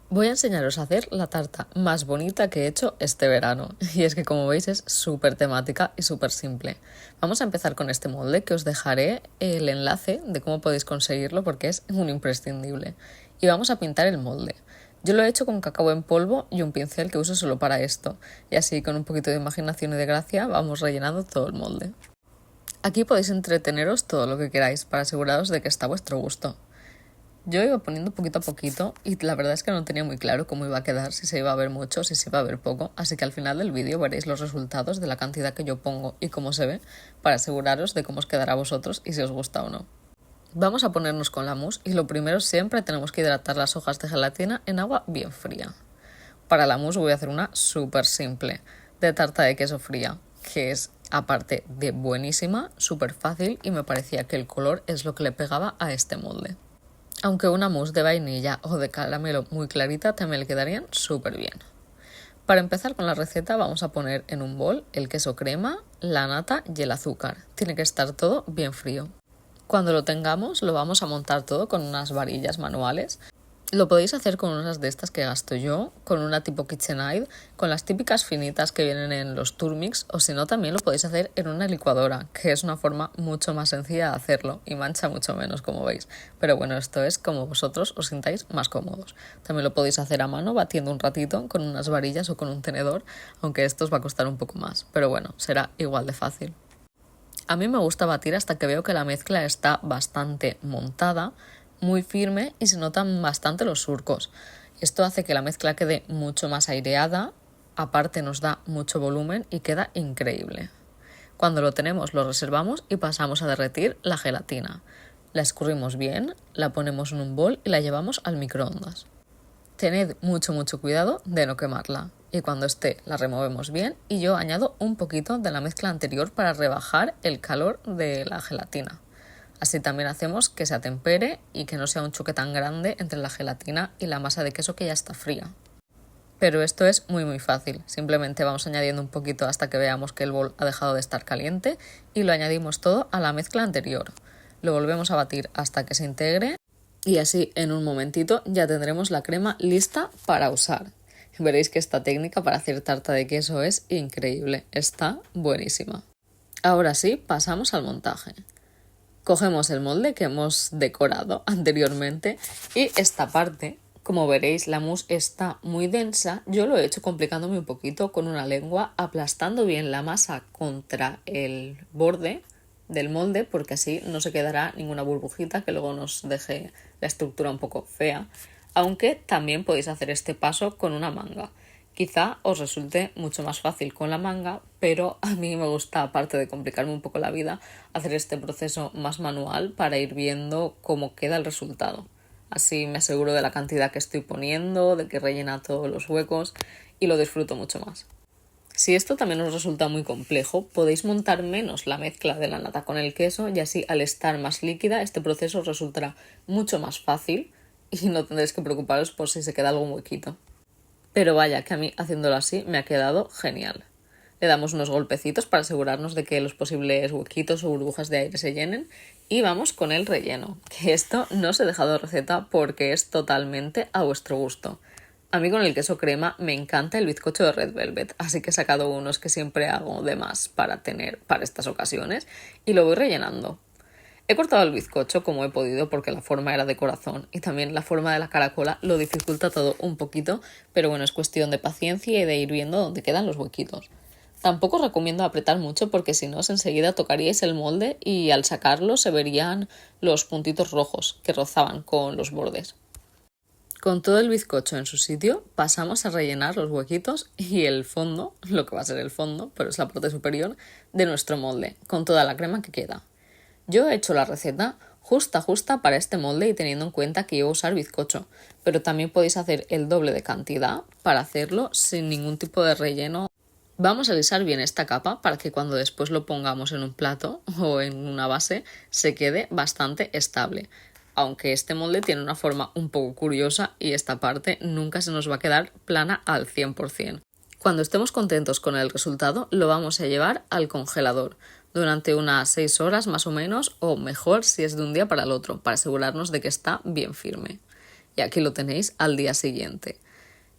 Voy a enseñaros a hacer la tarta más bonita que he hecho este verano. Y es que, como veis, es súper temática y súper simple. Vamos a empezar con este molde, que os dejaré el enlace de cómo podéis conseguirlo porque es un imprescindible. Y vamos a pintar el molde. Yo lo he hecho con cacao en polvo y un pincel que uso solo para esto. Y así, con un poquito de imaginación y de gracia, vamos rellenando todo el molde. Aquí podéis entreteneros todo lo que queráis para aseguraros de que está a vuestro gusto. Yo iba poniendo poquito a poquito y la verdad es que no tenía muy claro cómo iba a quedar, si se iba a ver mucho, si se iba a ver poco, así que al final del vídeo veréis los resultados de la cantidad que yo pongo y cómo se ve para aseguraros de cómo os quedará a vosotros y si os gusta o no. Vamos a ponernos con la mousse y lo primero siempre tenemos que hidratar las hojas de gelatina en agua bien fría. Para la mousse voy a hacer una súper simple, de tarta de queso fría, que es aparte de buenísima, súper fácil y me parecía que el color es lo que le pegaba a este molde. Aunque una mousse de vainilla o de caramelo muy clarita también le quedarían súper bien. Para empezar con la receta vamos a poner en un bol el queso crema, la nata y el azúcar. Tiene que estar todo bien frío. Cuando lo tengamos lo vamos a montar todo con unas varillas manuales. Lo podéis hacer con unas de estas que gasto yo, con una tipo KitchenAid, con las típicas finitas que vienen en los Turmix, o si no también lo podéis hacer en una licuadora, que es una forma mucho más sencilla de hacerlo y mancha mucho menos, como veis. Pero bueno, esto es como vosotros os sintáis más cómodos. También lo podéis hacer a mano, batiendo un ratito con unas varillas o con un tenedor, aunque esto os va a costar un poco más, pero bueno, será igual de fácil. A mí me gusta batir hasta que veo que la mezcla está bastante montada, muy firme y se notan bastante los surcos. Esto hace que la mezcla quede mucho más aireada, aparte nos da mucho volumen y queda increíble. Cuando lo tenemos lo reservamos y pasamos a derretir la gelatina. La escurrimos bien, la ponemos en un bol y la llevamos al microondas. Tened mucho cuidado de no quemarla. Y cuando esté la removemos bien y yo añado un poquito de la mezcla anterior para rebajar el calor de la gelatina. Así también hacemos que se atempere y que no sea un choque tan grande entre la gelatina y la masa de queso que ya está fría. Pero esto es muy fácil, simplemente vamos añadiendo un poquito hasta que veamos que el bol ha dejado de estar caliente y lo añadimos todo a la mezcla anterior. Lo volvemos a batir hasta que se integre y así en un momentito ya tendremos la crema lista para usar. Veréis que esta técnica para hacer tarta de queso es increíble, está buenísima. Ahora sí, pasamos al montaje. Cogemos el molde que hemos decorado anteriormente y esta parte, como veréis, la mousse está muy densa. Yo lo he hecho complicándome un poquito con una lengua, aplastando bien la masa contra el borde del molde porque así no se quedará ninguna burbujita que luego nos deje la estructura un poco fea. Aunque también podéis hacer este paso con una manga. Quizá os resulte mucho más fácil con la manga, pero a mí me gusta, aparte de complicarme un poco la vida, hacer este proceso más manual para ir viendo cómo queda el resultado. Así me aseguro de la cantidad que estoy poniendo, de que rellena todos los huecos y lo disfruto mucho más. Si esto también os resulta muy complejo, podéis montar menos la mezcla de la nata con el queso y así al estar más líquida este proceso os resultará mucho más fácil y no tendréis que preocuparos por si se queda algún huequito. Pero vaya, que a mí haciéndolo así me ha quedado genial. Le damos unos golpecitos para asegurarnos de que los posibles huequitos o burbujas de aire se llenen y vamos con el relleno, que esto no os he dejado receta porque es totalmente a vuestro gusto. A mí con el queso crema me encanta el bizcocho de Red Velvet, así que he sacado unos que siempre hago de más para tener para estas ocasiones y lo voy rellenando. He cortado el bizcocho como he podido porque la forma era de corazón y también la forma de la caracola lo dificulta todo un poquito, pero bueno, es cuestión de paciencia y de ir viendo dónde quedan los huequitos. Tampoco os recomiendo apretar mucho porque si no enseguida tocaríais el molde y al sacarlo se verían los puntitos rojos que rozaban con los bordes. Con todo el bizcocho en su sitio pasamos a rellenar los huequitos y el fondo, lo que va a ser el fondo, pero es la parte superior de nuestro molde, con toda la crema que queda. Yo he hecho la receta justa para este molde y teniendo en cuenta que iba a usar bizcocho, pero también podéis hacer el doble de cantidad para hacerlo sin ningún tipo de relleno. Vamos a alisar bien esta capa para que cuando después lo pongamos en un plato o en una base se quede bastante estable. Aunque este molde tiene una forma un poco curiosa y esta parte nunca se nos va a quedar plana al 100%. Cuando estemos contentos con el resultado lo vamos a llevar al congelador durante unas 6 horas más o menos, o mejor si es de un día para el otro, para asegurarnos de que está bien firme. y aquí lo tenéis al día siguiente.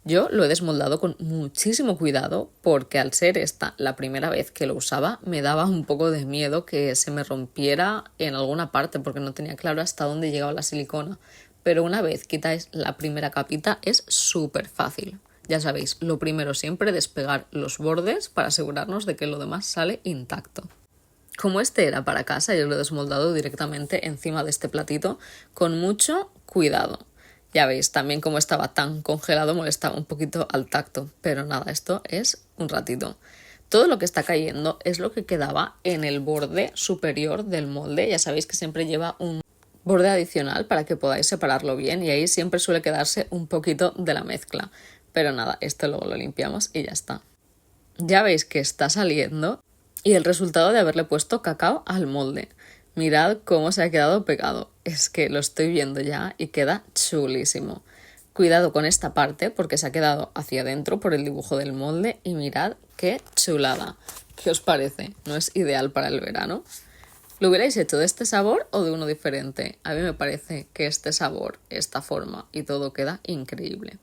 Yo lo he desmoldado con muchísimo cuidado porque al ser esta la primera vez que lo usaba me daba un poco de miedo que se me rompiera en alguna parte porque no tenía claro hasta dónde llegaba la silicona. Pero una vez quitáis la primera capita es súper fácil. Ya sabéis, lo primero siempre despegar los bordes para asegurarnos de que lo demás sale intacto. Como este era para casa, yo lo he desmoldado directamente encima de este platito con mucho cuidado. Ya veis, también como estaba tan congelado molestaba un poquito al tacto, pero nada, esto es un ratito. Todo lo que está cayendo es lo que quedaba en el borde superior del molde. Ya sabéis que siempre lleva un borde adicional para que podáis separarlo bien y ahí siempre suele quedarse un poquito de la mezcla. Pero nada, esto luego lo limpiamos y ya está. Ya veis que está saliendo y el resultado de haberle puesto cacao al molde. Mirad cómo se ha quedado pegado. Es que lo estoy viendo ya y queda chulísimo. Cuidado con esta parte porque se ha quedado hacia adentro por el dibujo del molde y mirad qué chulada. ¿Qué os parece? ¿No es ideal para el verano? ¿Lo hubierais hecho de este sabor o de uno diferente? A mí me parece que este sabor, esta forma y todo queda increíble.